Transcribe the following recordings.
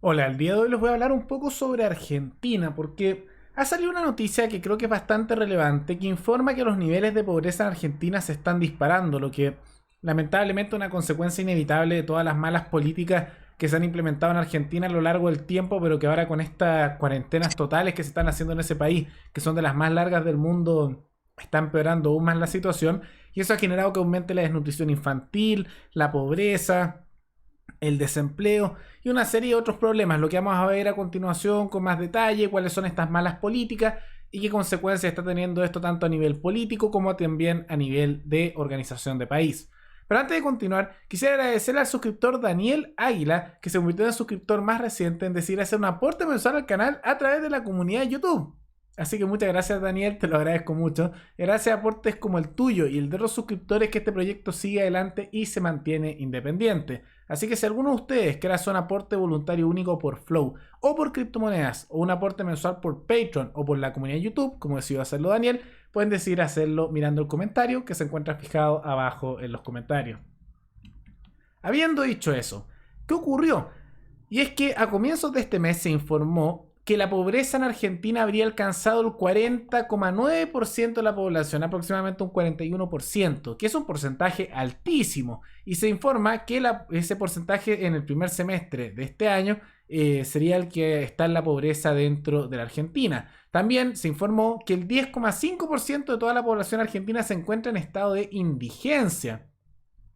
Hola, el día de hoy les voy a hablar un poco sobre Argentina, porque ha salido una noticia que creo que es bastante relevante, que informa que los niveles de pobreza en Argentina se están disparando, lo que lamentablemente es una consecuencia inevitable de todas las malas políticas que se han implementado en Argentina a lo largo del tiempo, pero que ahora con estas cuarentenas totales que se están haciendo en ese país, que son de las más largas del mundo, está empeorando aún más la situación, y eso ha generado que aumente la desnutrición infantil, la pobreza, el desempleo y una serie de otros problemas, lo que vamos a ver a continuación con más detalle, cuáles son estas malas políticas y qué consecuencias está teniendo esto tanto a nivel político como también a nivel de organización de país. Pero antes de continuar, quisiera agradecerle al suscriptor Daniel Águila, que se convirtió en el suscriptor más reciente en decidir hacer un aporte mensual al canal a través de la comunidad de YouTube. Así que muchas gracias, Daniel, te lo agradezco mucho. Gracias a aportes como el tuyo y el de los suscriptores que este proyecto sigue adelante y se mantiene independiente. Así que si alguno de ustedes quiere hacer un aporte voluntario único por Flow o por criptomonedas o un aporte mensual por Patreon o por la comunidad de YouTube, como decidió hacerlo Daniel, pueden decidir hacerlo mirando el comentario que se encuentra fijado abajo en los comentarios. Habiendo dicho eso, ¿qué ocurrió? Y es que a comienzos de este mes se informó que la pobreza en Argentina habría alcanzado el 40,9% de la población, aproximadamente un 41%, que es un porcentaje altísimo. Y se informa que ese porcentaje en el primer semestre de este año sería el que está en la pobreza dentro de la Argentina. También se informó que el 10,5% de toda la población argentina se encuentra en estado de indigencia.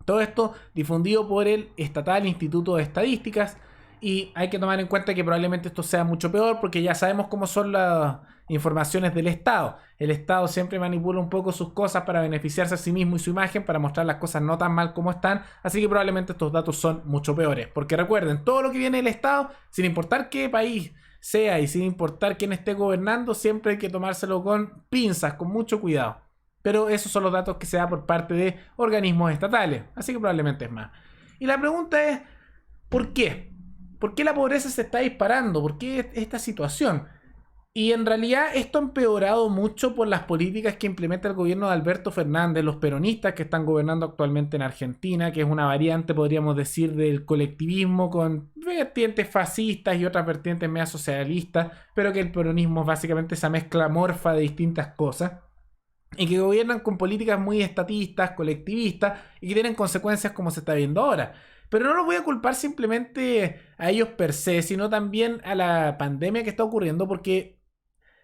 Todo esto difundido por el estatal Instituto de Estadísticas. Y hay que tomar en cuenta que probablemente esto sea mucho peor porque ya sabemos cómo son las informaciones del Estado. El Estado siempre manipula un poco sus cosas para beneficiarse a sí mismo y su imagen, para mostrar las cosas no tan mal como están. Así que probablemente estos datos son mucho peores. Porque recuerden, todo lo que viene del Estado, sin importar qué país sea y sin importar quién esté gobernando, siempre hay que tomárselo con pinzas, con mucho cuidado. Pero esos son los datos que se dan por parte de organismos estatales. Así que probablemente es más. Y la pregunta es, ¿por qué? ¿Por qué la pobreza se está disparando? ¿Por qué esta situación? Y en realidad esto ha empeorado mucho por las políticas que implementa el gobierno de Alberto Fernández, los peronistas que están gobernando actualmente en Argentina, que es una variante, podríamos decir, del colectivismo con vertientes fascistas y otras vertientes medio socialistas, pero que el peronismo es básicamente esa mezcla morfa de distintas cosas y que gobiernan con políticas muy estatistas, colectivistas y que tienen consecuencias como se está viendo ahora. Pero no los voy a culpar simplemente a ellos per se, sino también a la pandemia que está ocurriendo, porque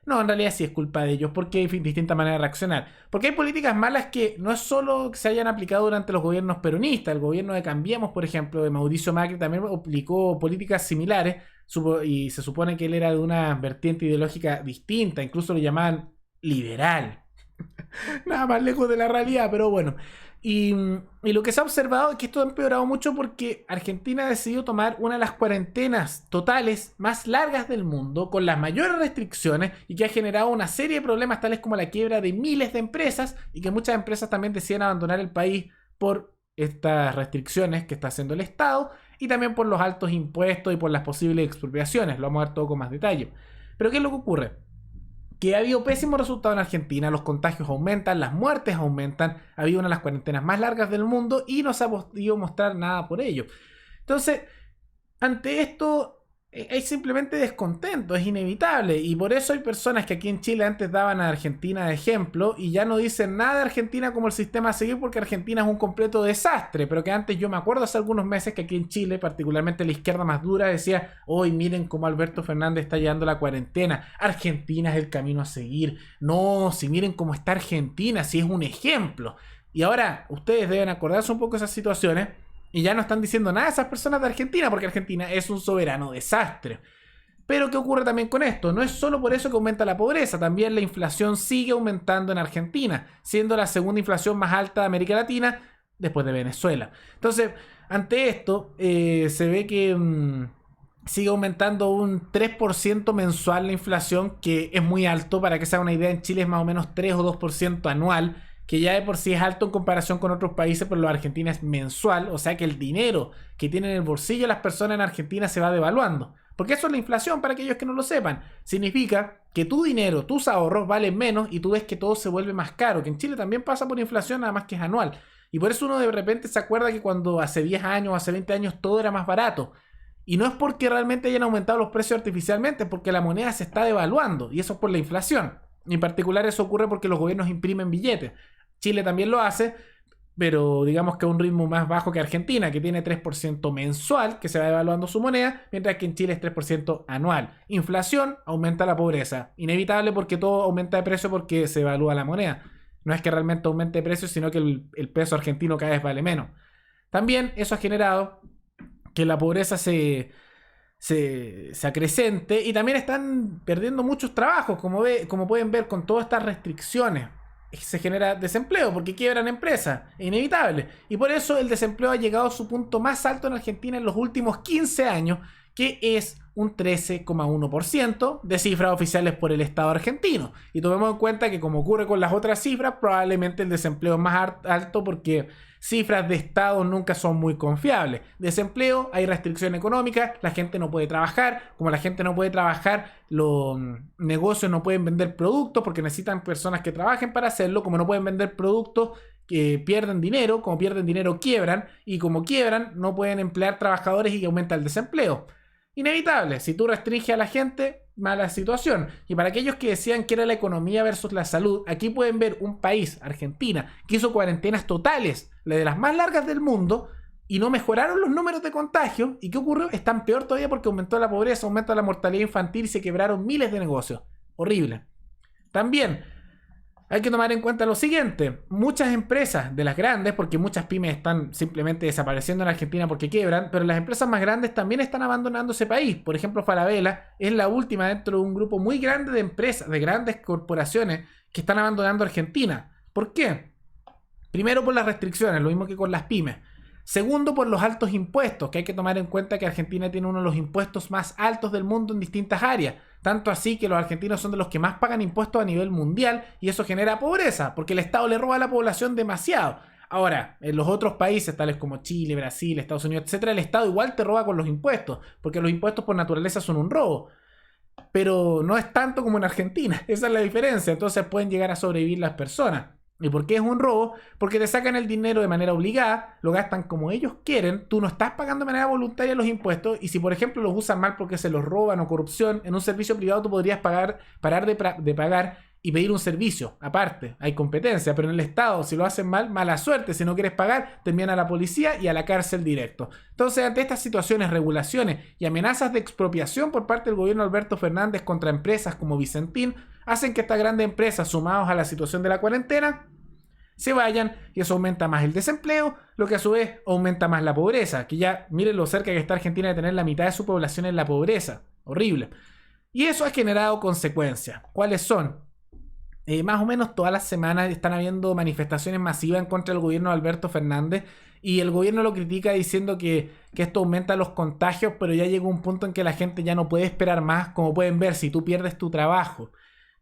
no, en realidad sí es culpa de ellos, porque hay distintas maneras de reaccionar. Porque hay políticas malas que no es solo que se hayan aplicado durante los gobiernos peronistas. El gobierno de Cambiemos, por ejemplo, de Mauricio Macri, también aplicó políticas similares y se supone que él era de una vertiente ideológica distinta, incluso lo llamaban liberal. Nada más lejos de la realidad, pero bueno. Y lo que se ha observado es que esto ha empeorado mucho porque Argentina ha decidido tomar una de las cuarentenas totales más largas del mundo, con las mayores restricciones y que ha generado una serie de problemas tales como la quiebra de miles de empresas y que muchas empresas también deciden abandonar el país por estas restricciones que está haciendo el Estado y también por los altos impuestos y por las posibles expropiaciones. Lo vamos a ver todo con más detalle. Pero ¿qué es lo que ocurre? Que ha habido pésimos resultados en Argentina, los contagios aumentan, las muertes aumentan, ha habido una de las cuarentenas más largas del mundo y no se ha podido mostrar nada por ello. Entonces, ante esto hay simplemente descontento, es inevitable y por eso hay personas que aquí en Chile antes daban a Argentina de ejemplo y ya no dicen nada de Argentina como el sistema a seguir porque Argentina es un completo desastre, pero que antes yo me acuerdo hace algunos meses que aquí en Chile, particularmente la izquierda más dura, decía, hoy miren cómo Alberto Fernández está llevando la cuarentena, Argentina es el camino a seguir, no, si miren cómo está Argentina, si es un ejemplo. Y ahora ustedes deben acordarse un poco de esas situaciones y ya no están diciendo nada a esas personas de Argentina porque Argentina es un soberano desastre. Pero ¿qué ocurre también con esto? No es solo por eso que aumenta la pobreza, también la inflación sigue aumentando en Argentina, siendo la segunda inflación más alta de América Latina después de Venezuela. Entonces, ante esto, se ve que sigue aumentando un 3% mensual la inflación, que es muy alto. Para que se haga una idea, en Chile es más o menos 3 o 2% anual, que ya de por sí es alto en comparación con otros países, pero los argentinos es mensual, o sea que el dinero que tienen en el bolsillo las personas en Argentina se va devaluando. Porque eso es la inflación, para aquellos que no lo sepan. Significa que tu dinero, tus ahorros valen menos y tú ves que todo se vuelve más caro, que en Chile también pasa por inflación, nada más que es anual. Y por eso uno de repente se acuerda que cuando hace 10 años, hace 20 años todo era más barato. Y no es porque realmente hayan aumentado los precios artificialmente, es porque la moneda se está devaluando, y eso es por la inflación. En particular eso ocurre porque los gobiernos imprimen billetes. Chile también lo hace, pero digamos que a un ritmo más bajo que Argentina, que tiene 3% mensual, que se va devaluando su moneda, mientras que en Chile es 3% anual. Inflación aumenta la pobreza. Inevitable porque todo aumenta de precio porque se evalúa la moneda. No es que realmente aumente de precio, sino que el peso argentino cada vez vale menos. También eso ha generado que la pobreza se acrecente y también están perdiendo muchos trabajos, como pueden ver con todas estas restricciones. Se genera desempleo porque quiebran empresas, es inevitable. Y por eso el desempleo ha llegado a su punto más alto en Argentina en los últimos 15 años, que es un 13,1% de cifras oficiales por el Estado argentino. Y tomemos en cuenta que, como ocurre con las otras cifras, probablemente el desempleo es más alto porque cifras de Estado nunca son muy confiables. Desempleo, hay restricción económica, la gente no puede trabajar. Como la gente no puede trabajar, los negocios no pueden vender productos porque necesitan personas que trabajen para hacerlo. Como no pueden vender productos, que pierden dinero, como pierden dinero quiebran, y como quiebran no pueden emplear trabajadores y aumenta el desempleo. Inevitable, si tú restringes a la gente, mala situación. Y para aquellos que decían que era la economía versus la salud, aquí pueden ver un país, Argentina, que hizo cuarentenas totales, la de las más largas del mundo, y no mejoraron los números de contagio. ¿Y qué ocurrió? Están peor todavía porque aumentó la pobreza, aumentó la mortalidad infantil y se quebraron miles de negocios. Horrible. También hay que tomar en cuenta lo siguiente: muchas empresas de las grandes, porque muchas pymes están simplemente desapareciendo en Argentina porque quiebran, pero las empresas más grandes también están abandonando ese país. Por ejemplo, Falabella es la última dentro de un grupo muy grande de empresas, de grandes corporaciones que están abandonando Argentina. ¿Por qué? Primero, por las restricciones, lo mismo que con las pymes. Segundo, por los altos impuestos, que hay que tomar en cuenta que Argentina tiene uno de los impuestos más altos del mundo en distintas áreas. Tanto así que los argentinos son de los que más pagan impuestos a nivel mundial, y eso genera pobreza, porque el Estado le roba a la población demasiado. Ahora, en los otros países, tales como Chile, Brasil, Estados Unidos, etcétera, el Estado igual te roba con los impuestos, porque los impuestos por naturaleza son un robo. Pero no es tanto como en Argentina, esa es la diferencia. Entonces pueden llegar a sobrevivir las personas. ¿Y por qué es un robo? Porque te sacan el dinero de manera obligada, lo gastan como ellos quieren, tú no estás pagando de manera voluntaria los impuestos, y si por ejemplo los usan mal porque se los roban o corrupción, en un servicio privado tú podrías parar de pagar y pedir un servicio aparte, hay competencia. Pero en el Estado, si lo hacen mal, mala suerte, si no quieres pagar te envían a la policía y a la cárcel directo. Entonces, ante estas situaciones, regulaciones y amenazas de expropiación por parte del gobierno de Alberto Fernández contra empresas como Vicentín, hacen que estas grandes empresas, sumados a la situación de la cuarentena, se vayan, y eso aumenta más el desempleo, lo que a su vez aumenta más la pobreza, que ya miren lo cerca que está Argentina de tener la mitad de su población en la pobreza. Horrible. Y eso ha generado consecuencias. ¿Cuáles son? Más o menos todas las semanas están habiendo manifestaciones masivas en contra del gobierno de Alberto Fernández, y el gobierno lo critica diciendo que esto aumenta los contagios, pero ya llegó un punto en que la gente ya no puede esperar más. Como pueden ver, si tú pierdes tu trabajo,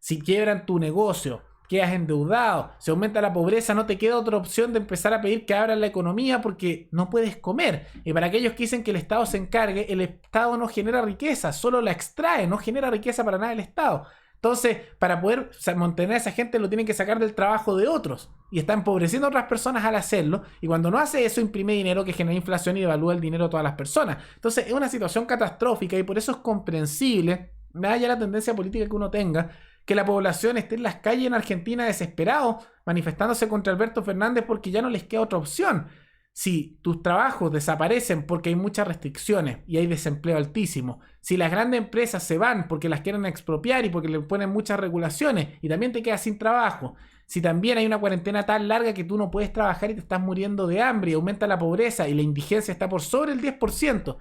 si quiebran tu negocio, quedas endeudado, se aumenta la pobreza, no te queda otra opción de empezar a pedir que abran la economía porque no puedes comer. Y para aquellos que dicen que el Estado se encargue, el Estado no genera riqueza, solo la extrae, no genera riqueza para nada el Estado. Entonces, para poder mantener a esa gente, lo tienen que sacar del trabajo de otros. Y está empobreciendo a otras personas al hacerlo. Y cuando no hace eso, imprime dinero que genera inflación y devalúa el dinero de todas las personas. Entonces, es una situación catastrófica, y por eso es comprensible, nada ya la tendencia política que uno tenga, que la población esté en las calles en Argentina desesperado, manifestándose contra Alberto Fernández porque ya no les queda otra opción. Si tus trabajos desaparecen porque hay muchas restricciones y hay desempleo altísimo, si las grandes empresas se van porque las quieren expropiar y porque le ponen muchas regulaciones y también te quedas sin trabajo, si también hay una cuarentena tan larga que tú no puedes trabajar y te estás muriendo de hambre y aumenta la pobreza y la indigencia está por sobre el 10%,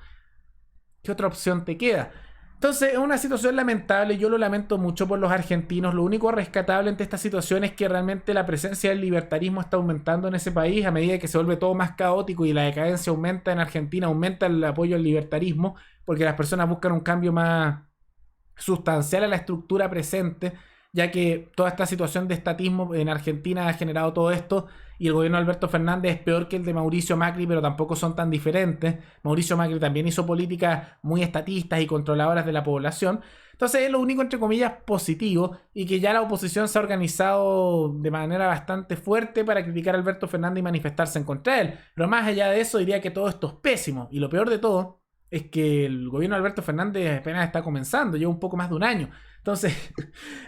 ¿qué otra opción te queda? Entonces es una situación lamentable, yo lo lamento mucho por los argentinos. Lo único rescatable ante esta situación es que realmente la presencia del libertarismo está aumentando en ese país a medida que se vuelve todo más caótico y la decadencia aumenta en Argentina, aumenta el apoyo al libertarismo porque las personas buscan un cambio más sustancial a la estructura presente, ya que toda esta situación de estatismo en Argentina ha generado todo esto, y el gobierno de Alberto Fernández es peor que el de Mauricio Macri, pero tampoco son tan diferentes. Mauricio Macri también hizo políticas muy estatistas y controladoras de la población. Entonces es lo único, entre comillas, positivo, y que ya la oposición se ha organizado de manera bastante fuerte para criticar a Alberto Fernández y manifestarse en contra de él. Pero más allá de eso, diría que todo esto es pésimo, y lo peor de todo es que el gobierno de Alberto Fernández apenas está comenzando, lleva un poco más de un año. Entonces,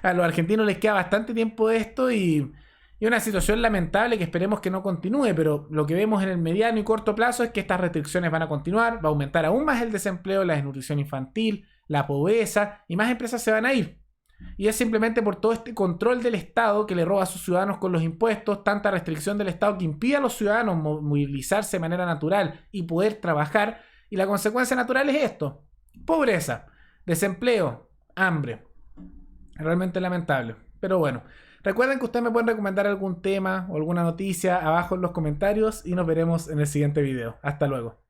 a los argentinos les queda bastante tiempo de esto y una situación lamentable que esperemos que no continúe, pero lo que vemos en el mediano y corto plazo es que estas restricciones van a continuar, va a aumentar aún más el desempleo, la desnutrición infantil, la pobreza y más empresas se van a ir. Y es simplemente por todo este control del Estado que le roba a sus ciudadanos con los impuestos, tanta restricción del Estado que impide a los ciudadanos movilizarse de manera natural y poder trabajar. Y la consecuencia natural es esto: pobreza, desempleo, hambre. Realmente lamentable. Pero bueno, recuerden que ustedes me pueden recomendar algún tema o alguna noticia abajo en los comentarios y nos veremos en el siguiente video. Hasta luego.